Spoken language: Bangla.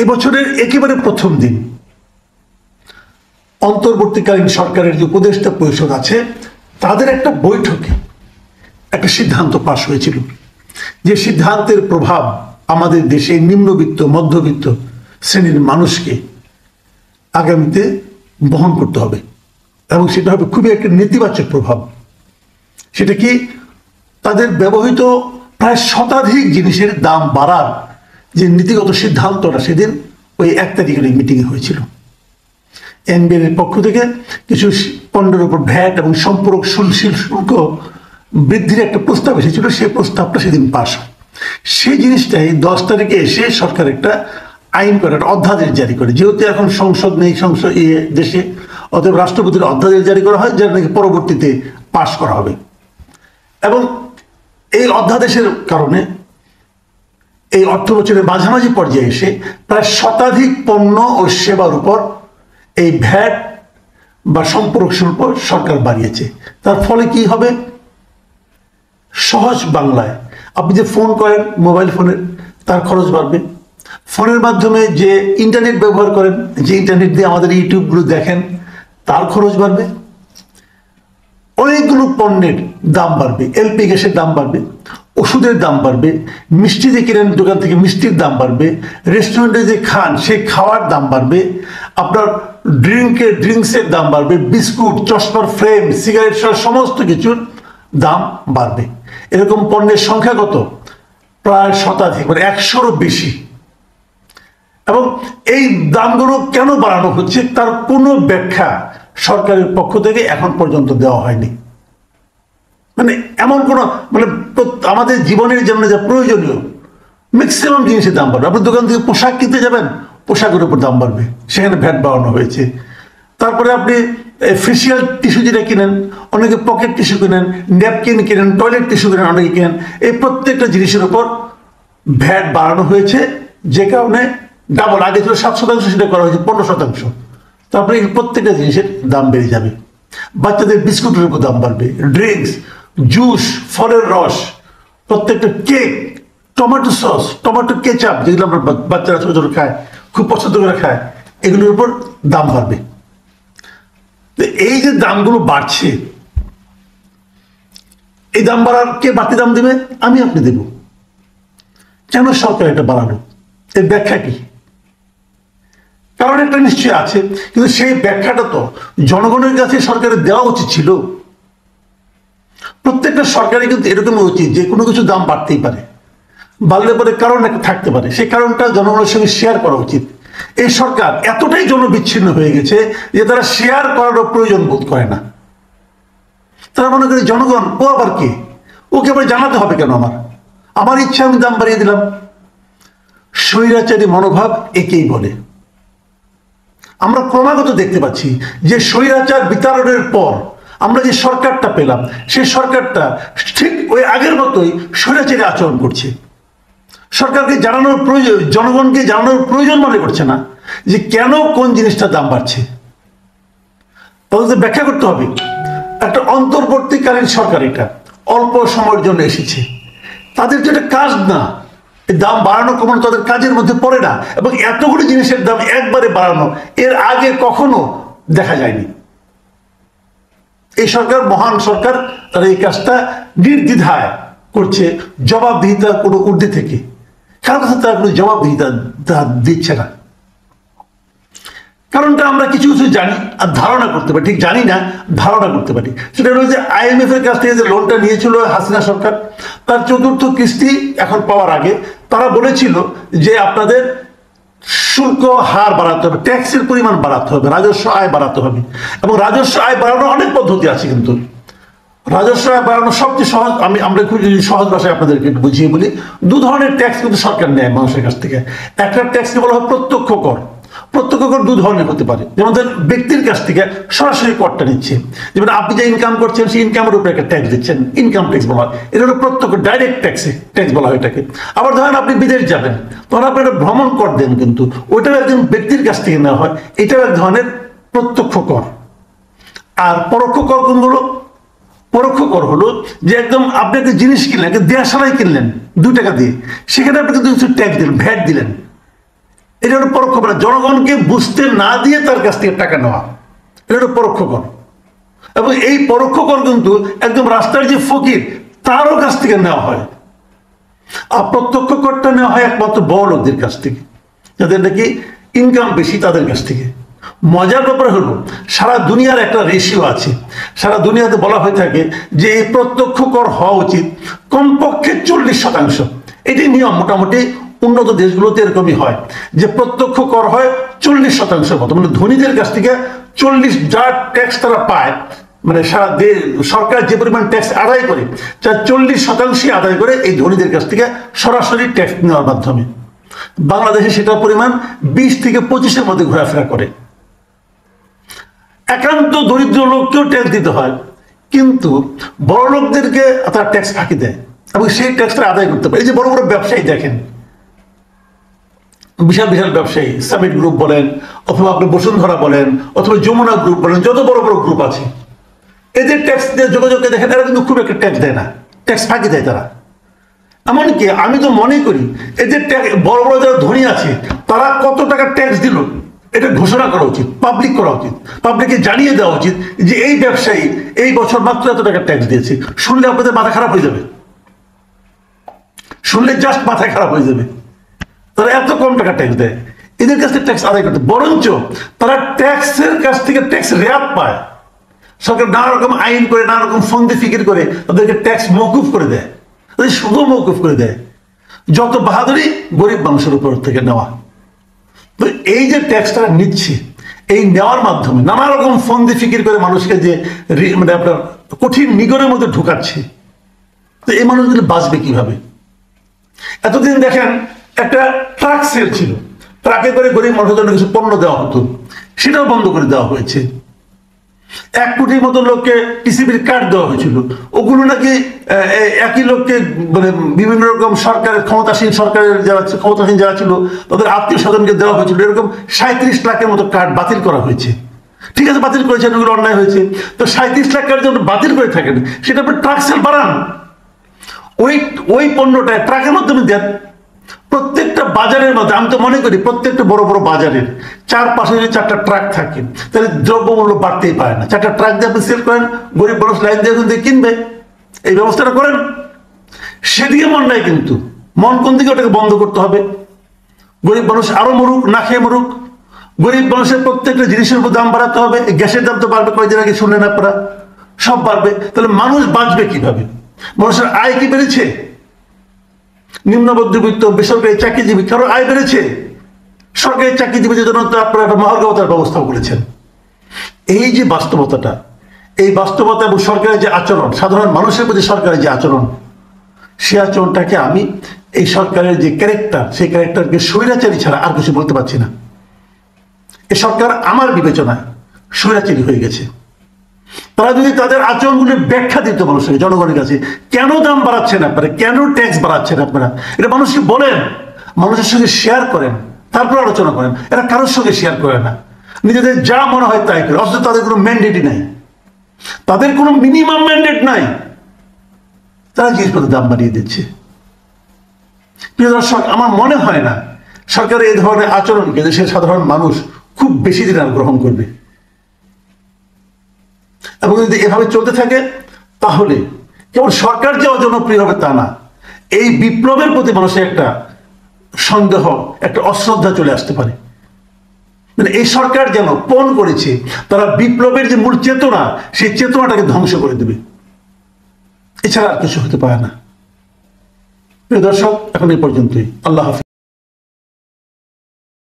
এবছরের একেবারে প্রথম দিন অন্তর্বর্তীকালীন সরকারের যে উপদেষ্টা পরিষদ আছে তাদের একটা বৈঠকে একটা সিদ্ধান্ত পাশ হয়েছিল, যে সিদ্ধান্তের প্রভাব আমাদের দেশে নিম্নবিত্ত মধ্যবিত্ত শ্রেণীর মানুষকে আগামীতে বহন করতে হবে, এবং সেটা হবে খুবই একটা নেতিবাচক প্রভাব। সেটা কি, তাদের ব্যবহৃত প্রায় শতাধিক জিনিসের দাম বাড়ার যে নীতিগত সিদ্ধান্তটা সেদিন ওই 1 তারিখের মিটিংয়ে হয়েছিল। এনবিআর পক্ষ থেকে কিছু পণ্যের উপর ভ্যাট এবং সম্পূরক শুল্ক বৃদ্ধির একটা প্রস্তাব এসেছিল, সেই প্রস্তাবটা সেদিন পাশ হয়। সেই জিনিসটাই 10 তারিখে এসে সরকার একটা আইন করে, একটা অধ্যাদেশ জারি করে। যেহেতু এখন সংসদ নেই দেশে, অতএব রাষ্ট্রপতির অধ্যাদেশ জারি করা হয়, যেটা নাকি পরবর্তীতে পাশ করা হবে। এবং এই অধ্যাদেশের কারণে এই অর্থ বছরের মাঝামাঝি পর্যায়ে এসে প্রায় শতাধিক পণ্য ও সেবার উপর এই ভ্যাট বা সম্পূরক শুল্ক সরকার বাড়িয়েছে। তার ফলে কি হবে? সহজ বাংলায়, আপনি যে ফোন করেন মোবাইল ফোনের, তার খরচ বাড়বে। ফোনের মাধ্যমে যে ইন্টারনেট ব্যবহার করেন, যে ইন্টারনেট দিয়ে আমাদের ইউটিউবগুলো দেখেন, তার খরচ বাড়বে। অনেকগুলো পণ্যের দাম বাড়বে, এলপি গ্যাসের দাম বাড়বে, ওষুধের দাম বাড়বে, মিষ্টি যে কিনেন দোকান থেকে মিষ্টির দাম বাড়বে, রেস্টুরেন্টে যে খান সেই খাওয়ার দাম বাড়বে, আপনার ড্রিঙ্কসের দাম বাড়বে, বিস্কুট, চশমার ফ্রেম, সিগারেট সহ সমস্ত কিছুর দাম বাড়বে। এরকম পণ্যের সংখ্যা কত? প্রায় শতাধিক, মানে 100-ও বেশি। এবং এই দামগুলো কেন বাড়ানো হচ্ছে তার কোনো ব্যাখ্যা সরকারের পক্ষ থেকে এখন পর্যন্ত দেওয়া হয়নি। মানে এমন কোনো, মানে আমাদের জীবনের জন্য যা প্রয়োজনীয় ম্যাক্সিমাম জিনিসের দাম বাড়বে। আপনি দোকান থেকে পোশাক কিনতে যাবেন, পোশাকের উপর দাম বাড়বে, সেখানে ভ্যাট বাড়ানো হয়েছে। তারপরে আপনি ফেসিয়াল টিস্যু যেটা কিনেন, অনেকে পকেট টিস্যু কিনেন, ন্যাপকিন কিনেন, টয়লেট টিস্যু কিনেন, অনেকে কিনেন, এই প্রত্যেকটা জিনিসের উপর ভ্যাট বাড়ানো হয়েছে, যে কারণে ডাবল, আগে ছিল 7%, সেটা করা হয়েছে 15%। তারপরে এই প্রত্যেকটা জিনিসের দাম বেড়ে যাবে। বাচ্চাদের বিস্কুটের উপর দাম বাড়বে, ড্রিঙ্কস, জুস, ফলের রস, প্রত্যেকটা cake, tomato sauce, tomato ketchup, যেগুলো আমরা বাচ্চারা ছোট ছোট খায়, খুব পছন্দ করে খায়, এগুলোর উপর দাম বাড়বে। এই যে দামগুলো বাড়ছে, এই দাম বাড়ার কে বাড়তি দাম দেবে? আমি আপনি দেব। কেন সরকার এটা বাড়ানো? এর ব্যাখ্যা কি? কারণ একটা নিশ্চয় আছে, কিন্তু সেই ব্যাখ্যাটা তো জনগণের কাছে সরকারের দেওয়া উচিত ছিল। প্রত্যেকটা সরকারই কিন্তু এরকম উচিত যে কোনো কিছু দাম বাড়তেই পারে, বাড়লে পরে কারণ একটা থাকতে পারে, সেই কারণটা জনগণের সঙ্গে শেয়ার করা উচিত। এই সরকার এতটাই জনবিচ্ছিন্ন হয়ে গেছে যে তারা শেয়ার করারও প্রয়োজন বোধ করে না। তারা মনে করে জনগণ ও আবার কে, ওকে আবার জানাতে হবে কেন? আমার ইচ্ছা আমি দাম বাড়িয়ে দিলাম। স্বৈরাচারী মনোভাব একেই বলে। আমরা ক্রমাগত দেখতে পাচ্ছি যে স্বৈরাচার বিতাড়নের পর আমরা যে সরকারটা পেলাম, সেই সরকারটা ঠিক ওই আগের মতোই স্বৈরাচারী আচরণ করছে। সরকারকে জানানোর প্রয়োজন, জনগণকে জানানোর প্রয়োজন মনে করছে না যে কেন কোন জিনিসটার দাম বাড়ছে। তাদের ব্যাখ্যা করতে হবে। একটা অন্তর্বর্তীকালীন সরকার, এটা অল্প সময়ের জন্য এসেছে, তাদের যেটা কাজ না, দাম বাড়ানো কমানো তাদের কাজের মধ্যে পড়ে না। এবং এতগুলো জিনিসের দাম একবারে বাড়ানো এর আগে কখনো দেখা যায়নি। এই সরকার মহান সরকার, তারা এই কাজটা নির্দ্বিধায় করছে, জবাবদিহিতার কোনো ঊর্ধ্বে থেকে। কারোর কাছে তারা কোনো জবাবদিহিতা দিচ্ছে না। কারণটা আমরা কিছু কিছু জানি আর ধারণা করতে পারি, ঠিক জানি না, ধারণা করতে পারি। সেটা হলো যে IMF এর কাছ থেকে যে লোনটা নিয়েছিল হাসিনা সরকার, তার 4র্থ কিস্তি এখন পাওয়ার আগে তারা বলেছিল যে আপনাদের শুল্ক হার বাড়াতে হবে, ট্যাক্সের পরিমাণ বাড়াতে হবে, রাজস্ব আয় বাড়াতে হবে। এবং রাজস্ব আয় বাড়ানোর অনেক পদ্ধতি আছে, কিন্তু রাজস্ব আয় বাড়ানো সবচেয়ে সহজ, আমরা খুব সহজ ভাষায় আপনাদেরকে একটু বুঝিয়ে বলি। 2 ধরনের ট্যাক্স কিন্তু সরকার নেয় মানুষের কাছ থেকে। একটা ট্যাক্সকে বলা হয় প্রত্যক্ষ কর। প্রত্যক্ষ কর 2 ধরনের হতে পারে। যেমন ব্যক্তির কাছ থেকে সরাসরি করটা নিচ্ছে, যেমন আপনি যে ইনকাম করছেন সেই ইনকামের উপরে একটা ট্যাক্স দিচ্ছেন, ইনকাম ট্যাক্স বলা হয়। এটা হলো প্রত্যক্ষ, ডাইরেক্ট ট্যাক্স বলা হয় এটাকে। আবার ধরেন আপনি বিদেশ যাবেন, তখন আপনি একটা ভ্রমণ কর দেন, কিন্তু ওইটাও একজন ব্যক্তির কাছ থেকে নেওয়া হয়, এটাও এক ধরনের প্রত্যক্ষ কর। আর পরোক্ষ কর কোনগুলো? পরোক্ষ কর হলো যে একদম আপনি একটা জিনিস কিনলেন, একটা দেয়াশালাই কিনলেন 2 টাকা দিয়ে, সেখানে আপনি কিন্তু ট্যাক্স দিলেন, ভ্যাট দিলেন। এটা হলো পরোক্ষ কর, জনগণকে বুঝতে না দিয়ে তার কাছ থেকে টাকা নেওয়া, এটা হলো পরোক্ষ কর। এবং এই পরোক্ষ কর কিন্তু একদম রাস্তার যে ফকির তারও কাছ থেকে নেওয়া হয়। আর প্রত্যক্ষ করটা নেওয়া হয় একমাত্র বড় লোকদের কাছ থেকে, যাদের নাকি ইনকাম বেশি তাদের কাছ থেকে। মজার ব্যাপার হলো সারা দুনিয়ার একটা রেশিও আছে, সারা দুনিয়াতে বলা হয়ে থাকে যে এই প্রত্যক্ষ কর হওয়া উচিত কমপক্ষে 40%। এটি নিয়ম, মোটামুটি উন্নত দেশগুলোতে এরকমই হয় যে প্রত্যক্ষ কর হয় 40% মতো, মানে ধনীদের কাছ থেকে 40 যা ট্যাক্স তারা পায়, মানে সারা সরকার যে পরিমাণ ট্যাক্স আদায় করে তার 40% আদায় করে এই ধনীদের কাছ থেকে সরাসরি ট্যাক্স নেওয়ার মাধ্যমে। বাংলাদেশে সেটার পরিমাণ 20 থেকে 25-এর মধ্যে ঘোরাফেরা করে। একান্ত দরিদ্র লোককেও ট্যাক্স দিতে হয়, কিন্তু বড় লোকদেরকে তারা ট্যাক্স ফাঁকি দেয় এবং সেই ট্যাক্সটা আদায় করতে পারে। এই যে বড় বড় ব্যবসায়ী দেখেন, বিশাল বিশাল ব্যবসায়ী, সামিট গ্রুপ বলেন অথবা আপনি বসুন্ধরা বলেন অথবা যমুনা গ্রুপ বলেন, যত বড় বড় গ্রুপ আছে, এদের ট্যাক্স দিয়ে যোগাযোগে দেখেন এরা কিন্তু খুব একটা ট্যাক্স দেয় না, ট্যাক্স ফাঁকি দেয় তারা। এমনকি আমি তো মনে করি এদের বড় বড় যারা ধনী আছে তারা কত টাকা ট্যাক্স দিল এটা ঘোষণা করা উচিত, পাবলিক করা উচিত, পাবলিককে জানিয়ে দেওয়া উচিত যে এই ব্যবসায়ী এই বছর মাত্র এত টাকা ট্যাক্স দিয়েছে। শুনলে আপনাদের মাথা খারাপ হয়ে যাবে, শুনলে জাস্ট মাথা খারাপ হয়ে যাবে। তারা এত কম টাকা ট্যাক্স দেয়, এদের কাছ থেকে ট্যাক্স আদায় করতে, বরঞ্চ তারা ট্যাক্সের কাছ থেকে ট্যাক্স রেয়াত পায়। সরকার নানা রকম আইন করে, নানা রকম ফন্দি ফিকির করে তাদেরকে ট্যাক্স মওকুফ করে দেয়, তাদের শুধু মওকুফ করে দেয়। যত বাহাদুরি গরিব মানুষের উপর থেকে নেওয়া। তো এই যে ট্যাক্সটা নিচ্ছে, এই নেওয়ার মাধ্যমে নানা রকম ফন্দি ফিকির করে মানুষকে যে মানে আপনার কঠিন নিগড়ের মধ্যে ঢুকাচ্ছে, তো এই মানুষগুলো বাঁচবে কিভাবে? এতদিন দেখেন একটা ট্রাক সেল ছিল, ট্রাকে করে গরিব মানুষের জন্য কিছু পণ্য দেওয়া হতো, সেটাও বন্ধ করে দেওয়া হয়েছে। 1 কোটির মতো লোককে টিসিবির কার্ড দেওয়া হয়েছিল, ওগুলো নাকি একই লোককে মানে বিভিন্ন রকম সরকারের সরকারের যারা ক্ষমতাসীন যারা ছিল তাদের আত্মীয় স্বজনকে দেওয়া হয়েছিল। এরকম 37 লাখের মতো কার্ড বাতিল করা হয়েছে। ঠিক আছে, বাতিল করেছেন, ওগুলো অন্যায় হয়েছে। তো 37 লাখ কার্ড যখন বাতিল করে থাকেন, সেটা আপনি ট্রাক সেল বাড়ান, ওই পণ্যটা ট্রাকের মাধ্যমে দেন। প্রত্যেকটা বাজারের মধ্যে আমি তো মনে করি প্রত্যেকটা বড় বড় বাজারের 4 পাশে যদি 4টা ট্রাক থাকে তাহলে দ্রব্যমূল্য বাড়তেই পারে না। 4টা ট্রাক দিয়ে আপনি সেল করেন, গরিব মানুষ লাইন দিয়ে কিনবে, এই ব্যবস্থাটা করেন। সেদিকে মন নাই, কিন্তু মন কোন দিকে? ওটাকে বন্ধ করতে হবে। গরিব মানুষ আরো মরুক, না খেয়ে মরুক। গরিব মানুষের প্রত্যেকটা জিনিসের উপর দাম বাড়াতে হবে। গ্যাসের দাম তো বাড়বে, কয়েকদিন আগে শুনলেন আপনারা, সব বাড়বে। তাহলে মানুষ বাঁচবে কিভাবে? মানুষের আয় কি বেড়েছে? নিম্ন মধ্যবিত্ত বেসরকারি চাকরিজীবী কারো আয় বেড়েছে? সরকারি চাকরিজীবীদের জন্য তো আপনারা একটা মহার্ঘভাতার ব্যবস্থা করেছেন। এই যে বাস্তবতাটা, এই বাস্তবতা এবং সরকারের যে আচরণ, সাধারণ মানুষের প্রতি সরকারের যে আচরণ, সে আচরণটাকে আমি এই সরকারের যে ক্যারেক্টার, সেই ক্যারেক্টারকে স্বৈরাচারী ছাড়া আর কিছু বলতে পারছি না। এ সরকার আমার বিবেচনায় স্বৈরাচারী হয়ে গেছে। তারা যদি তাদের আচরণগুলি ব্যাখ্যা দিত মানুষের, জনগণের কাছে, কেন দাম বাড়াচ্ছেন আপনারা, কেন ট্যাক্স বাড়াচ্ছেন আপনারা, এটা মানুষকে বলেন, মানুষের সঙ্গে শেয়ার করেন, তারপর আলোচনা করেন। এরা কারোর সঙ্গে শেয়ার করে না, নিজেদের যা মনে হয় তাই করে, অথচ তাদের কোনো ম্যান্ডেটই নাই, তাদের কোনো মিনিমাম ম্যান্ডেট নাই, তারা জিনিসপত্রের দাম বাড়িয়ে দিচ্ছে। প্রিয় দর্শক, আমার মনে হয় না সরকারের এই ধরনের আচরণকে দেশের সাধারণ মানুষ খুব বেশি দিন আর গ্রহণ করবে। এবং যদি এভাবে চলতে থাকে তাহলে কেবল সরকার যে অজনপ্রিয় হবে তা না, এই বিপ্লবের প্রতি মানুষের একটা সন্দেহ, একটা অশ্রদ্ধা চলে আসতে পারে। মানে এই সরকার যেন পণ করেছে, তারা বিপ্লবের যে মূল চেতনা, সেই চেতনাটাকে ধ্বংস করে দেবে, এছাড়া আর কিছু হতে পারে না। প্রিয় দর্শক, এখন এই পর্যন্তই। আল্লাহ হাফেজ।